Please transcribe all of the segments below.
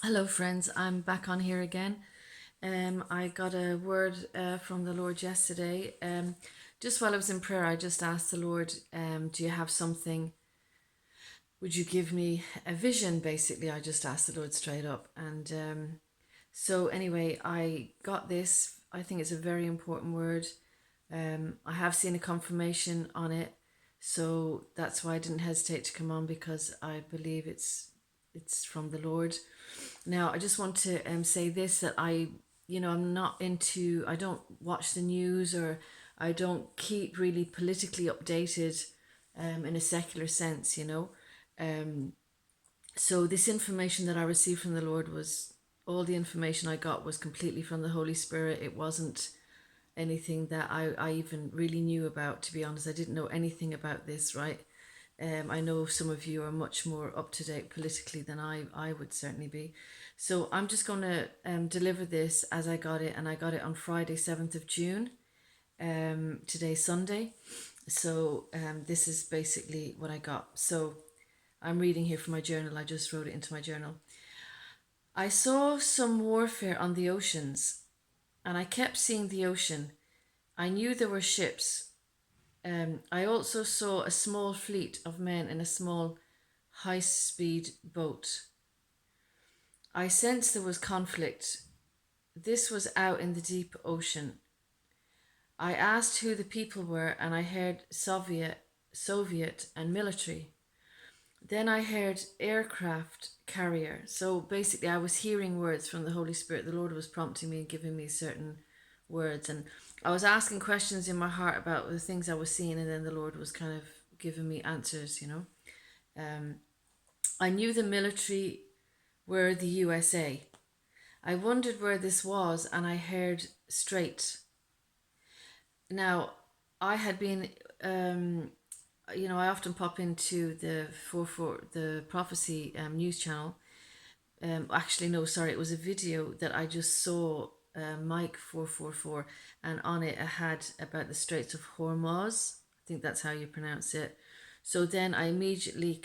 Hello, friends. I'm back on here again. I got a word from the Lord yesterday. Just while I was in prayer, I just asked the Lord, do you have something? Would you give me a vision? Basically, I just asked the Lord straight up. And anyway, I got this. I think it's a very important word. I have seen a confirmation on it. So that's why I didn't hesitate to come on, because I believe it's from the Lord. Now, I just want to say this, that I'm not into, I don't watch the news, or I don't keep really politically updated in a secular sense. Um, so this information that I received from the Lord was, all the information I got was completely from the Holy Spirit. It wasn't anything that I even really knew about, to be honest. I didn't know anything about this, right? I know some of you are much more up to date politically than I would certainly be. So I'm just going to deliver this as I got it, and I got it on Friday, 7th of June. Today's Sunday. So this is basically what I got. So I'm reading here from my journal. I just wrote it into my journal. I saw some warfare on the oceans, and I kept seeing the ocean. I knew there were ships. I also saw a small fleet of men in a small high speed boat. I sensed there was conflict. This was out in the deep ocean. I asked who the people were, and I heard Soviet and military. Then I heard aircraft carrier. So basically, I was hearing words from the Holy Spirit. The Lord was prompting me and giving me certain words. And I was asking questions in my heart about the things I was seeing, and then the Lord was kind of giving me answers. Um, I knew the military were the USA. I wondered where this was, and I heard Strait. Now, I had been, I often pop into the prophecy news channel. Actually, no, sorry, it was a video that I just saw, Mike 444, and on it I had about the Straits of Hormuz. I think that's how you pronounce it. So then I immediately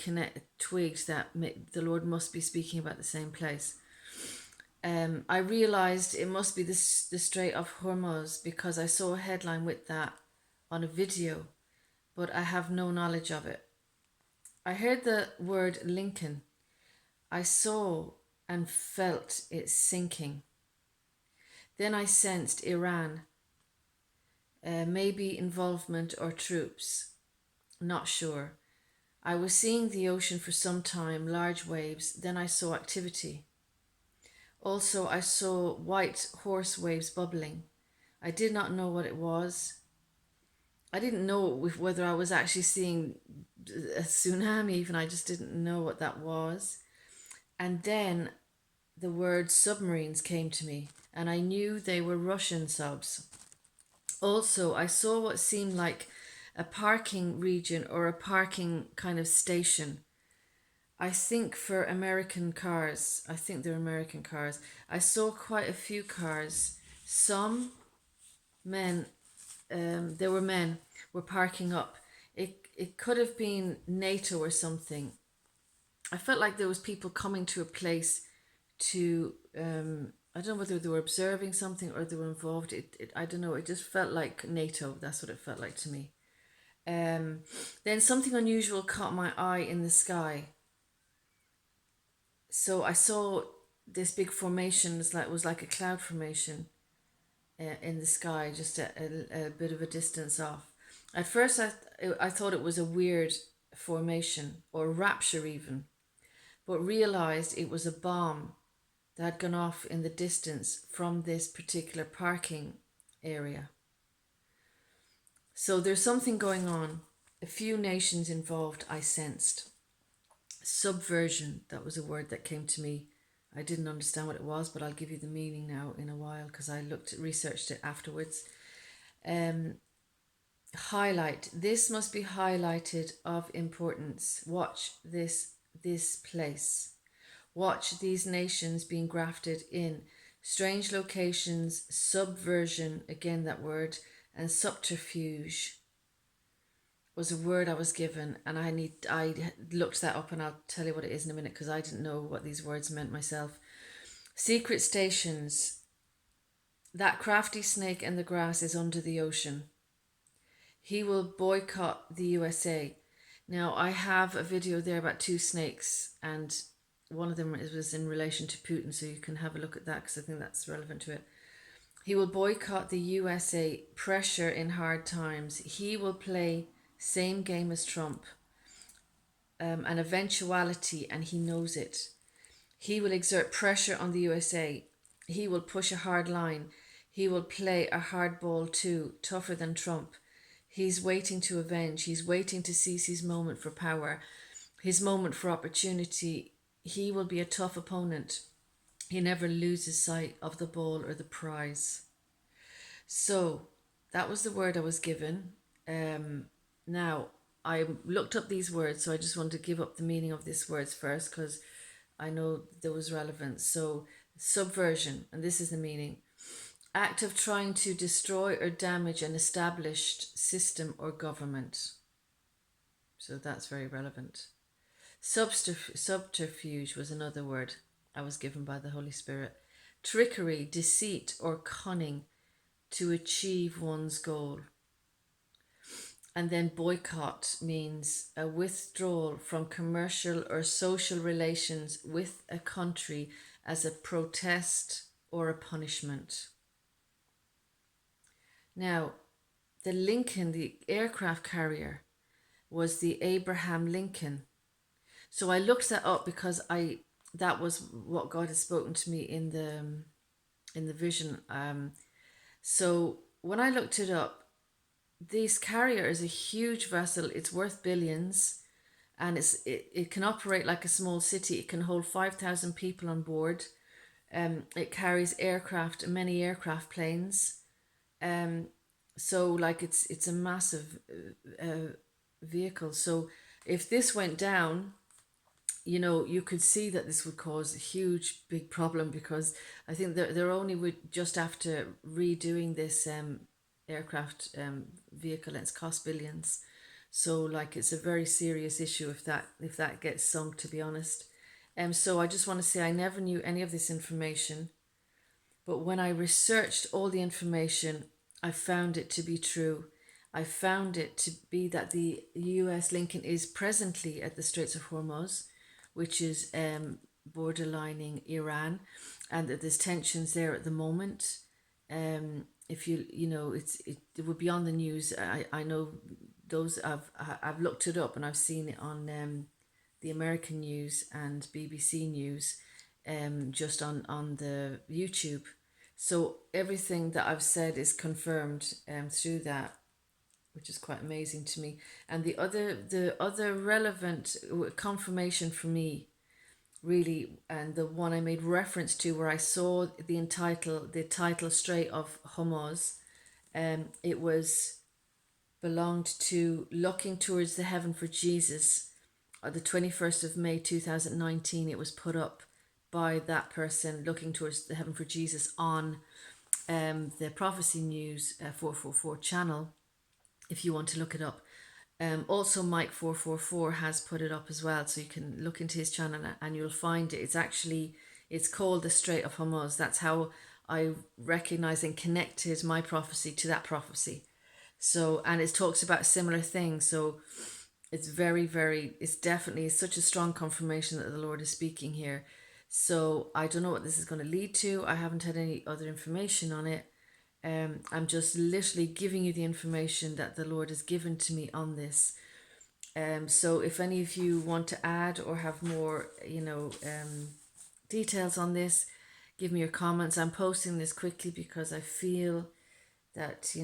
twigged that the Lord must be speaking about the same place. I realized it must be the Strait of Hormuz, because I saw a headline with that on a video, but I have no knowledge of it. I heard the word Lincoln. I saw and felt it sinking. Then I sensed Iran, maybe involvement or troops, not sure. I was seeing the ocean for some time, large waves, then I saw activity. Also, I saw white horse waves bubbling. I did not know what it was. I didn't know whether I was actually seeing a tsunami, even. I just didn't know what that was. And then the word submarines came to me, and I knew they were Russian subs. Also, I saw what seemed like a parking region, or a parking kind of station. I think for American cars. I think they're American cars. I saw quite a few cars. Some men, there were men, were parking up. It could have been NATO or something. I felt like there was people coming to a place to, I don't know whether they were observing something or they were involved. I don't know. It just felt like NATO. That's what it felt like to me. Then something unusual caught my eye in the sky. So I saw this big formation. It was like a cloud formation in the sky, just a bit of a distance off. At first, I thought it was a weird formation, or rapture even, but realized it was a bomb that had gone off in the distance from this particular parking area. So there's something going on. A few nations involved, I sensed. Subversion, that was a word that came to me. I didn't understand what it was, but I'll give you the meaning now in a while, because I researched it afterwards. Highlight. This must be highlighted of importance. Watch this place. Watch these nations being grafted in. Strange locations, subversion, again that word, and subterfuge. was a word I was given, and I looked that up, and I'll tell you what it is in a minute because I didn't know what these words meant myself. Secret stations. That crafty snake in the grass is under the ocean. He will boycott the USA. Now, I have a video there about two snakes, and one of them was in relation to Putin, so you can have a look at that because I think that's relevant to it. He will boycott the USA, pressure in hard times. He will play same game as Trump, an eventuality, and he knows it. He will exert pressure on the USA. He will push a hard line. He will play a hard ball too, tougher than Trump. He's waiting to avenge. He's waiting to seize his moment for power, his moment for opportunity. He will be a tough opponent. He never loses sight of the ball or the prize. So that was the word I was given. Now, I looked up these words, so I just wanted to give up the meaning of these words first because I know there was relevance. So, subversion, and this is the meaning: act of trying to destroy or damage an established system or government. So that's very relevant. Subterfuge was another word I was given by the Holy Spirit. Trickery, deceit, or cunning to achieve one's goal. And then boycott means a withdrawal from commercial or social relations with a country as a protest or a punishment. Now, the Lincoln, the aircraft carrier, was the Abraham Lincoln. So I looked that up because that was what God had spoken to me in the vision. So when I looked it up, this carrier is a huge vessel. It's worth billions, and it can operate like a small city. It can hold 5,000 people on board. It carries aircraft, many aircraft planes. So like it's a massive vehicle. So if this went down, you could see that this would cause a huge, big problem because I think they're only just after redoing this aircraft vehicle, and it's cost billions. So like it's a very serious issue if that gets sunk, to be honest. So I just want to say I never knew any of this information, but when I researched all the information, I found it to be true. I found it to be that the US Lincoln is presently at the Straits of Hormuz, which is borderlining Iran, and that there's tensions there at the moment. If it would be on the news. I know those I've looked it up and I've seen it on the American news and BBC News, just on the YouTube. So everything that I've said is confirmed through that, which is quite amazing to me. And the other relevant confirmation for me, really, and the one I made reference to, where I saw the title Strait of Homuz, it belonged to Looking Towards the Heaven for Jesus. The 21st of May 2019, it was put up by that person, Looking Towards the Heaven for Jesus, on the Prophecy News 444 channel, if you want to look it up. Also, Mike 444 has put it up as well, so you can look into his channel and you'll find it. It's called the Strait of Homuz. That's how I recognize and connected my prophecy to that prophecy. So, and it talks about similar things. So it's it's definitely such a strong confirmation that the Lord is speaking here. So I don't know what this is going to lead to. I haven't had any other information on it. I'm just literally giving you the information that the Lord has given to me on this. So if any of you want to add or have more, details on this, give me your comments. I'm posting this quickly because I feel that,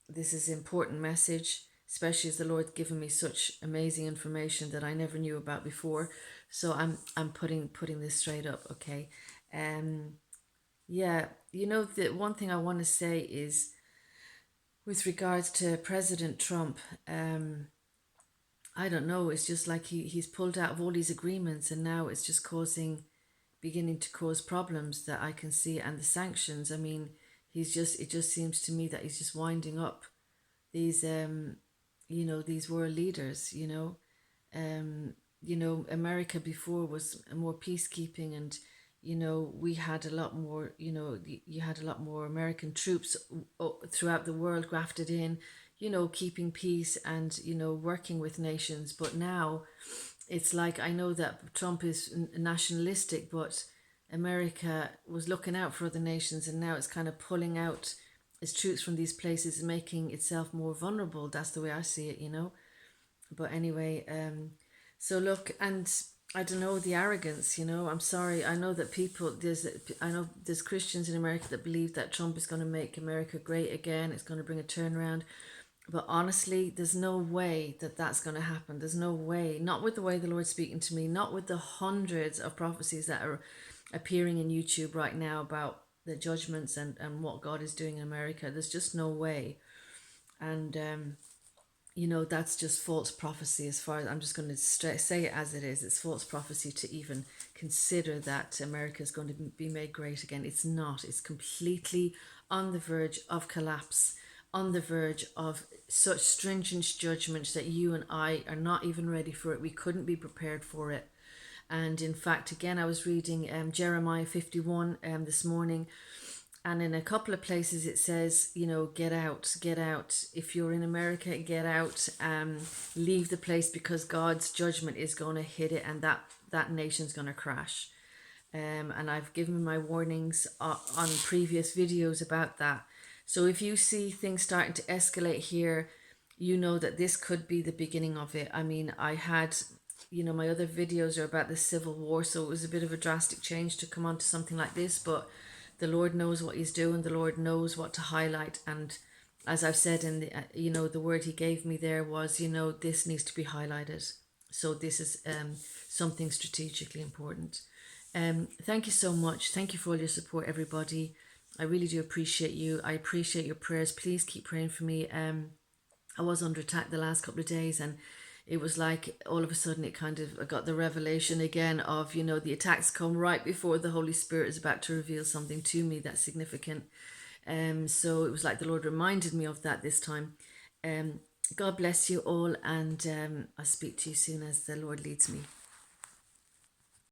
this is an important message, especially as the Lord's given me such amazing information that I never knew about before. So I'm putting this straight up, okay? Yeah, the one thing I want to say is with regards to President Trump, I don't know, it's just like he's pulled out of all these agreements, and now it's just beginning to cause problems that I can see. And the sanctions, I mean, it just seems to me that he's just winding up these these world leaders. Um, America before was more peacekeeping, and we had a lot more. You had a lot more American troops throughout the world grafted in. Keeping peace and working with nations. But now, it's like, I know that Trump is nationalistic, but America was looking out for other nations, and now it's kind of pulling out its troops from these places and making itself more vulnerable. That's the way I see it. But anyway, so look, and I don't know, the arrogance. I'm sorry. I know that I know there's Christians in America that believe that Trump is going to make America great again. It's going to bring a turnaround. But honestly, there's no way that that's going to happen. There's no way. Not with the way the Lord's speaking to me. Not with the hundreds of prophecies that are appearing in YouTube right now about the judgments and what God is doing in America. There's just no way. And that's just false prophecy. As far as I'm just going to say it as it is, it's false prophecy to even consider that America is going to be made great again. It's not. It's completely on the verge of collapse, on the verge of such stringent judgments that you and I are not even ready for it. We couldn't be prepared for it. And in fact, again, I was reading Jeremiah 51 this morning, and in a couple of places it says, get out, get out. If you're in America, get out, leave the place, because God's judgment is going to hit it, and that nation's going to crash. And I've given my warnings on previous videos about that. So if you see things starting to escalate here, you know that this could be the beginning of it. I mean, I had, my other videos are about the Civil War, so it was a bit of a drastic change to come on to something like this, but the Lord knows what He's doing. The Lord knows what to highlight. And as I've said in the, the word He gave me there was, this needs to be highlighted. So this is something strategically important. Thank you so much. Thank you for all your support, everybody. I really do appreciate you. I appreciate your prayers. Please keep praying for me. I was under attack the last couple of days, and it was like all of a sudden I got the revelation again of, the attacks come right before the Holy Spirit is about to reveal something to me that's significant. So it was like the Lord reminded me of that this time. God bless you all, and I'll speak to you soon as the Lord leads me.